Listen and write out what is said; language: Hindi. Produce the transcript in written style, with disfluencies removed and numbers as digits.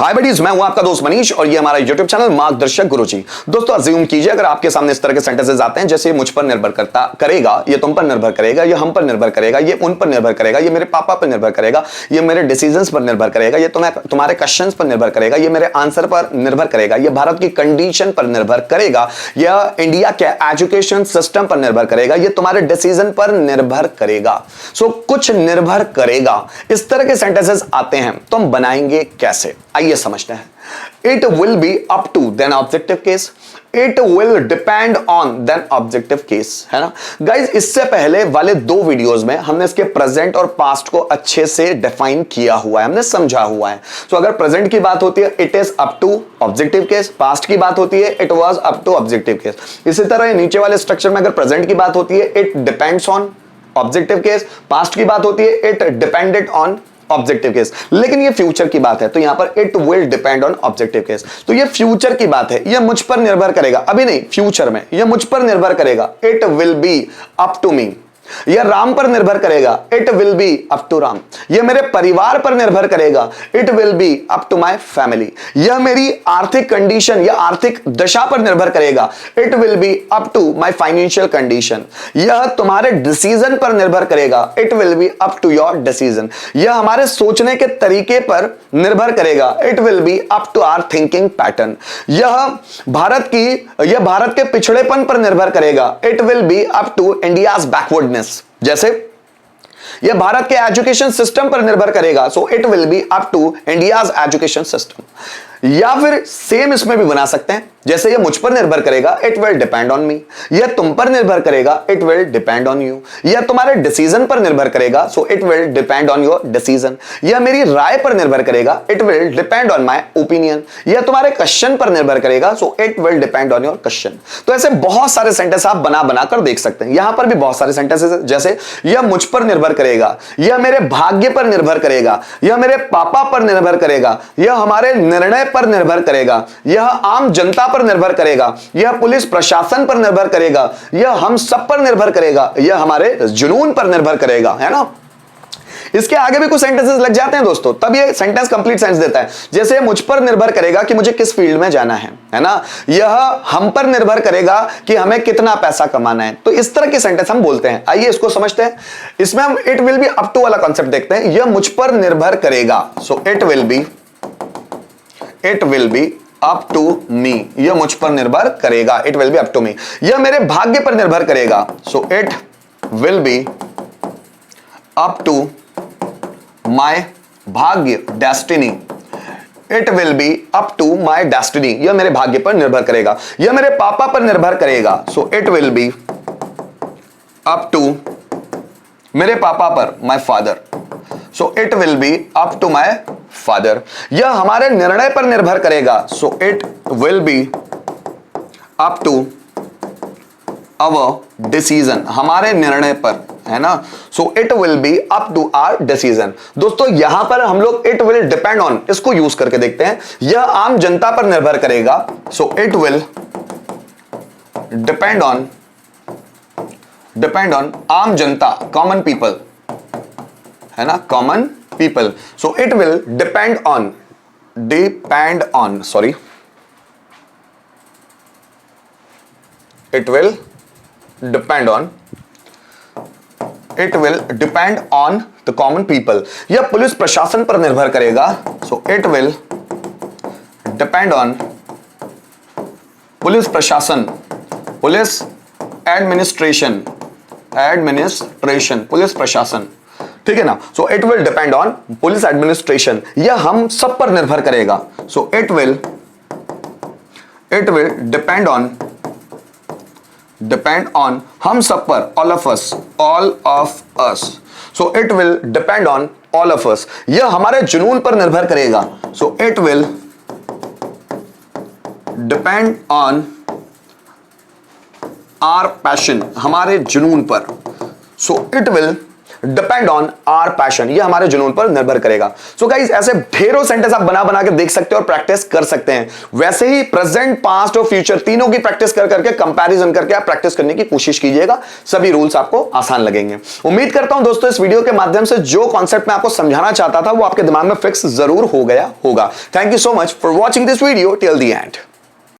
हाय बडीज, मैं हूं आपका दोस्त मनीष और ये हमारा यूट्यूब चैनल मार्गदर्शक गुरुजी। दोस्तों अज्यूम कीजिए अगर आपके सामने इस तरह के सेंटेंसेस आते हैं जैसे ये मुझ पर निर्भर करता करेगा, ये तुम पर निर्भर करेगा, ये हम पर निर्भर करेगा, ये उन पर निर्भर करेगा, ये मेरे पापा पर निर्भर करेगा, ये मेरे डिसीजंस पर निर्भर करेगा, ये तुम्हारे क्वेश्चंस पर निर्भर करेगा, ये मेरे आंसर पर निर्भर करेगा, ये भारत की कंडीशन पर निर्भर करेगा, यह इंडिया के एजुकेशन सिस्टम पर निर्भर करेगा, ये तुम्हारे डिसीजन पर निर्भर करेगा। सो कुछ निर्भर करेगा, इस तरह के सेंटेंसेस आते हैं तो हम बनाएंगे कैसे, आइए समझते हैं। It will be up to then objective case, it will depend on then objective case, है ना गाइज। इससे पहले वाले दो वीडियोस में हमने इसके प्रेजेंट और पास्ट को अच्छे से डिफाइन किया हुआ है, हमने समझा हुआ है। तो अगर प्रेजेंट की बात होती है it is up to objective case, past की बात होती है it was up to objective case. इसी तरह नीचे वाले स्ट्रक्चर में अगर प्रेजेंट की बात होती है it depends on objective case, past की बात होती है it depended on objective case. लेकिन ये फ्यूचर की बात है तो यहां पर it will depend on objective case. तो ये फ्यूचर की बात है, ये मुझ पर निर्भर करेगा, अभी नहीं फ्यूचर में ये मुझ पर निर्भर करेगा, it will be up to me. यह राम पर निर्भर करेगा, it will be up to Ram. यह मेरे परिवार पर निर्भर करेगा, it will be up to my family. यह मेरी आर्थिक कंडीशन या आर्थिक दशा पर निर्भर करेगा, it will be up to my financial condition. यह तुम्हारे डिसीजन पर निर्भर करेगा, it will be up to your decision. यह हमारे सोचने के तरीके पर निर्भर करेगा, it will be up to our thinking pattern. यह भारत के पिछड़ेपन पर निर्भर करेगा, it will be up to India's backwardness. जैसे यह भारत के एजुकेशन सिस्टम पर निर्भर करेगा, so it will be up to India's education system. या फिर सेम इसमें भी बना सकते हैं, जैसे यह मुझ पर निर्भर करेगा, it will depend on me. यह तुम पर निर्भर करेगा, it will depend on you. यह तुम्हारे डिसीजन पर निर्भर करेगा, so it will depend on your decision. यह मेरी राय पर निर्भर करेगा, it will depend on my opinion. यह तुम्हारे क्वेश्चन पर निर्भर करेगा, so it will depend on your question. तो ऐसे बहुत सारे सेंटेंस आप बना कर देख सकते हैं। यहां पर भी बहुत सारे सेंटेंसेस जैसे यह मुझ पर निर्भर करेगा, यह मेरे भाग्य पर निर्भर करेगा, यह मेरे पापा पर निर्भर करेगा, यह हमारे निर्णय पर निर्भर करेगा, यह आम जनता पर निर्भर करेगा, यह पुलिस प्रशासन पर निर्भर करेगा, यह हम सब पर निर्भर करेगा, यह हमारे जुनून पर निर्भर करेगा, है ना। इसके आगे भी कुछ सेंटेंसेस लग जाते हैं दोस्तों, तब ये सेंटेंस कंप्लीट सेंस देता है। जैसे मुझ पर निर्भर करेगा कि मुझे किस फील्ड में जाना है ना। यह हम पर निर्भर करेगा कि हमें कितना पैसा कमाना है। तो इस तरह के सेंटेंस हम बोलते हैं। आइए इसको समझते हैं। इसमें हम it will be up to वाला कॉन्सेप्ट देखते हैं। यह मुझ पर निर्भर करेगा, so it will be up to me. यह मुझ पर निर्भर करेगा, it will be up to me. यह मेरे भाग्य पर निर्भर करेगा, so it will be up to my भाग्य, destiny. It will be up to my destiny. यह मेरे भाग्य पर निर्भर करेगा। यह मेरे पापा पर निर्भर करेगा, so it will be up to मेरे पापा पर, my father. So it will be up to my father. यह हमारे निर्णय पर निर्भर करेगा, so it will be up to our decision. हमारे निर्णय पर, है ना। So it will be up to our decision. दोस्तों यहां पर हम लोग इट विल डिपेंड ऑन इसको यूज करके देखते हैं। यह आम जनता पर निर्भर करेगा, so it will depend on आम जनता, कॉमन पीपल, है ना, common people. So it will depend on the common people. यह पुलिस प्रशासन पर निर्भर करेगा, so it will depend on police प्रशासन, पुलिस एडमिनिस्ट्रेशन, पुलिस प्रशासन, ठीक है ना। So it will depend on police administration. यह हम सब पर निर्भर करेगा, so it will depend on हम सब पर, all of us. So it will depend on all of us. यह हमारे जुनून पर निर्भर करेगा, so it will depend on our passion, हमारे जुनून पर। So it will depend on our passion, ये हमारे जुनून पर निर्भर करेगा। सो गाइस ऐसे ढेरों सेंटेंस आप बना बना के देख सकते हो और प्रैक्टिस कर सकते हैं। वैसे ही प्रेजेंट, पास्ट और फ्यूचर तीनों की प्रैक्टिस कर करके कंपैरिजन करके आप प्रैक्टिस करने की कोशिश कीजिएगा, सभी रूल्स आपको आसान लगेंगे। उम्मीद करता हूं दोस्तों इस वीडियो के माध्यम से जो कॉन्सेप्ट मैं आपको समझाना चाहता था वो आपके दिमाग में फिक्स जरूर हो गया होगा। Thank you so much for watching this video till the end.